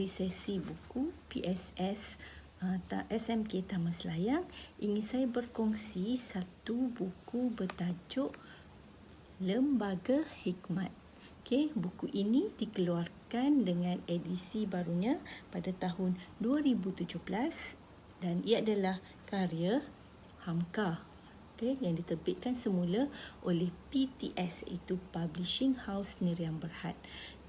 sesi buku PSS SMK Taman Selayang, ingin saya berkongsi satu buku bertajuk Lembaga Hikmat. Buku ini dikeluarkan dengan edisi barunya pada tahun 2017 dan ia adalah karya Hamka yang diterbitkan semula oleh PTS, iaitu Publishing House Niryan Berhad,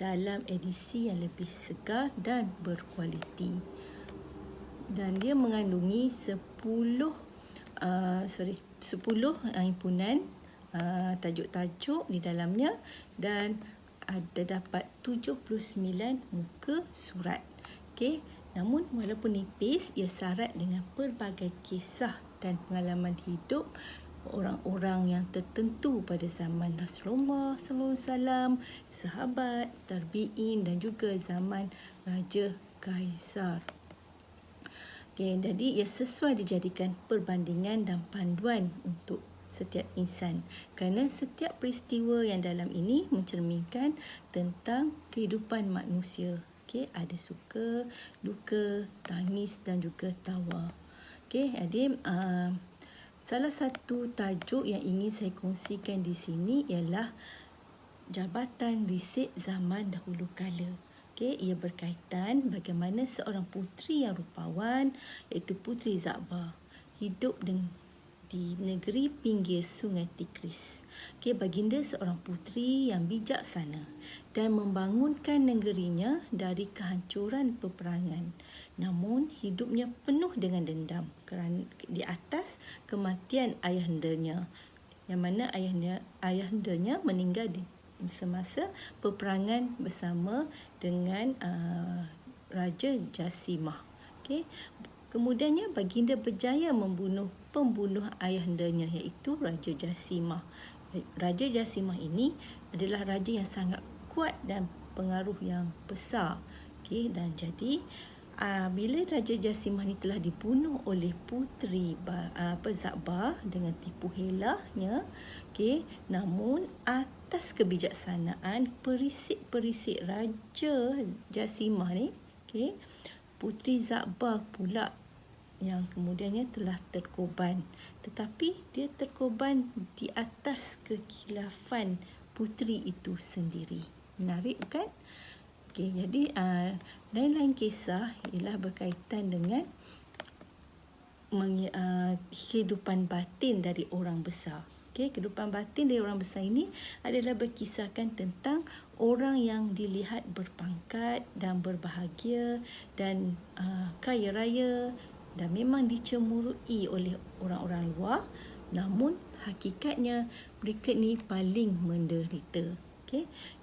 dalam edisi yang lebih segar dan berkualiti. Dan dia mengandungi 10 himpunan tajuk-tajuk di dalamnya dan ada dapat 79 muka surat. Namun walaupun nipis, ia syarat dengan pelbagai kisah dan pengalaman hidup orang-orang yang tertentu pada zaman Rasulullah SAW, sahabat, tabi'in dan juga zaman Raja Kaisar. Jadi ia sesuai dijadikan perbandingan dan panduan untuk setiap insan, kerana setiap peristiwa yang dalam ini mencerminkan tentang kehidupan manusia. Ada suka, duka, tangis dan juga tawa. Jadi salah satu tajuk yang ingin saya kongsikan di sini ialah Jabatan Risik Zaman Dahulu Kala. Ia berkaitan bagaimana seorang puteri yang rupawan, iaitu Puteri Zakbar, hidup di negeri pinggir Sungai Tigris. Baginda seorang puteri yang bijaksana dan membangunkan negerinya dari kehancuran peperangan. Namun hidupnya penuh dengan dendam kerana di atas kematian ayahandanya, yang mana ayahandanya meninggal di semasa peperangan bersama dengan Raja Jasimah. Kemudiannya baginda berjaya membunuh pembunuh ayahandanya, iaitu Raja Jasimah. Raja Jasimah ini adalah raja yang sangat kuat dan pengaruh yang besar. Dan jadi bila Raja Jasimah ini telah dibunuh oleh Puteri Zakbar dengan tipu helahnya, namun atas kebijaksanaan perisik-perisik Raja Jasimah ni, Puteri Zakbar pula yang kemudiannya telah terkorban. Tetapi dia terkorban di atas kekhilafan puteri itu sendiri. Menarik bukan? Jadi lain-lain kisah ialah berkaitan dengan kehidupan batin dari orang besar. Kehidupan batin dari orang besar ini adalah berkisahkan tentang orang yang dilihat berpangkat dan berbahagia dan kaya raya dan memang dicemurui oleh orang-orang luar, namun hakikatnya mereka ni paling menderita.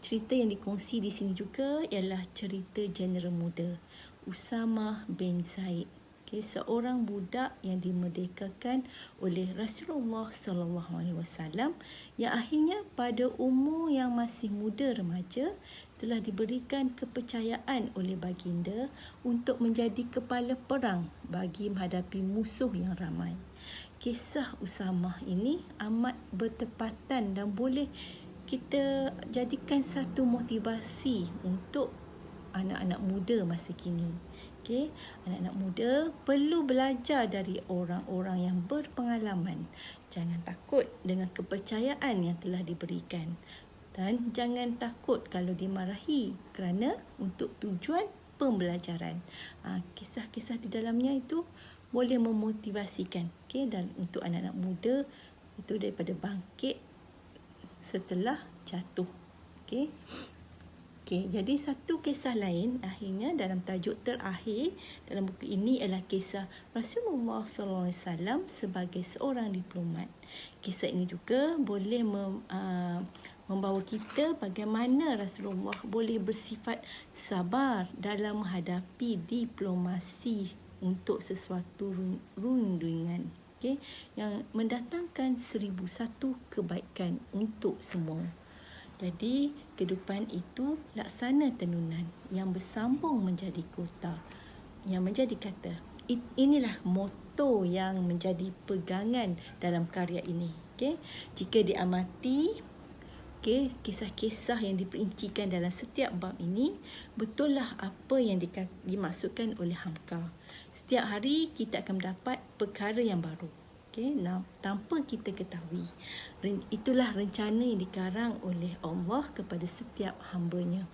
Cerita yang dikongsi di sini juga ialah cerita Jeneral muda Usamah bin Zaid, seorang budak yang dimerdekakan oleh Rasulullah SAW, yang akhirnya pada umur yang masih muda remaja telah diberikan kepercayaan oleh baginda untuk menjadi kepala perang bagi menghadapi musuh yang ramai. Kisah Usamah ini amat bertepatan dan boleh kita jadikan satu motivasi untuk anak-anak muda masa kini. Anak-anak muda perlu belajar dari orang-orang yang berpengalaman. Jangan takut dengan kepercayaan yang telah diberikan. Dan jangan takut kalau dimarahi, kerana untuk tujuan pembelajaran. Kisah-kisah di dalamnya itu boleh memotivasikan. Dan untuk anak-anak muda itu daripada bangkit setelah jatuh. Jadi satu kisah lain akhirnya dalam tajuk terakhir dalam buku ini ialah kisah Rasulullah SAW sebagai seorang diplomat. Kisah ini juga boleh membawa kita bagaimana Rasulullah boleh bersifat sabar dalam menghadapi diplomasi untuk sesuatu rundingan, yang mendatangkan 1001 kebaikan untuk semua. Jadi kehidupan itu laksana tenunan yang bersambung menjadi kota, yang menjadi kata. Inilah moto yang menjadi pegangan dalam karya ini. Jika diamati, Okey, kisah-kisah yang diperincikan dalam setiap bab ini betullah apa yang dimaksudkan oleh Hamka. Setiap hari kita akan mendapat perkara yang baru. Okey, tanpa kita ketahui. Itulah rencana yang dikarang oleh Allah kepada setiap hamba-Nya.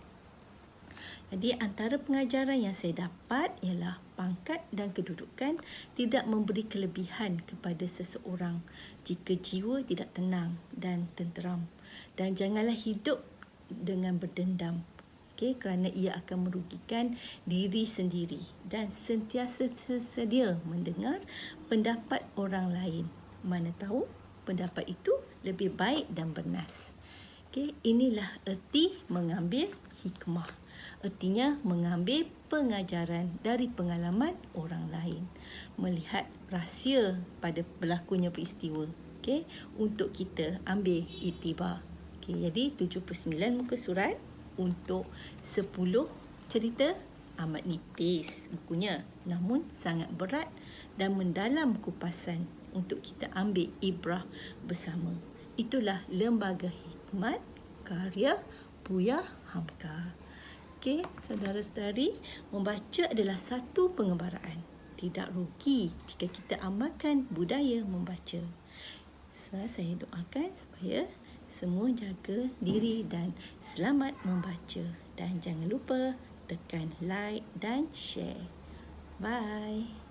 Jadi antara pengajaran yang saya dapat ialah pangkat dan kedudukan tidak memberi kelebihan kepada seseorang jika jiwa tidak tenang dan tenteram. Dan janganlah hidup dengan berdendam. Okay, kerana ia akan merugikan diri sendiri dan sentiasa sedia mendengar pendapat orang lain. Mana tahu pendapat itu lebih baik dan bernas. Okay, inilah erti mengambil hikmah. Ertinya mengambil pengajaran dari pengalaman orang lain. Melihat rahsia pada berlakunya peristiwa. Okay, untuk kita ambil iktibar. Okay, jadi 79 muka surat untuk 10 cerita amat nipis bukunya. Namun sangat berat dan mendalam kupasan untuk kita ambil ibrah bersama. Itulah Lembaga Hikmat karya Buya Hamka. Okey, saudara-saudari, membaca adalah satu pengembaraan. Tidak rugi jika kita amalkan budaya membaca. Saya doakan supaya semua jaga diri dan selamat membaca. Dan jangan lupa tekan like dan share. Bye.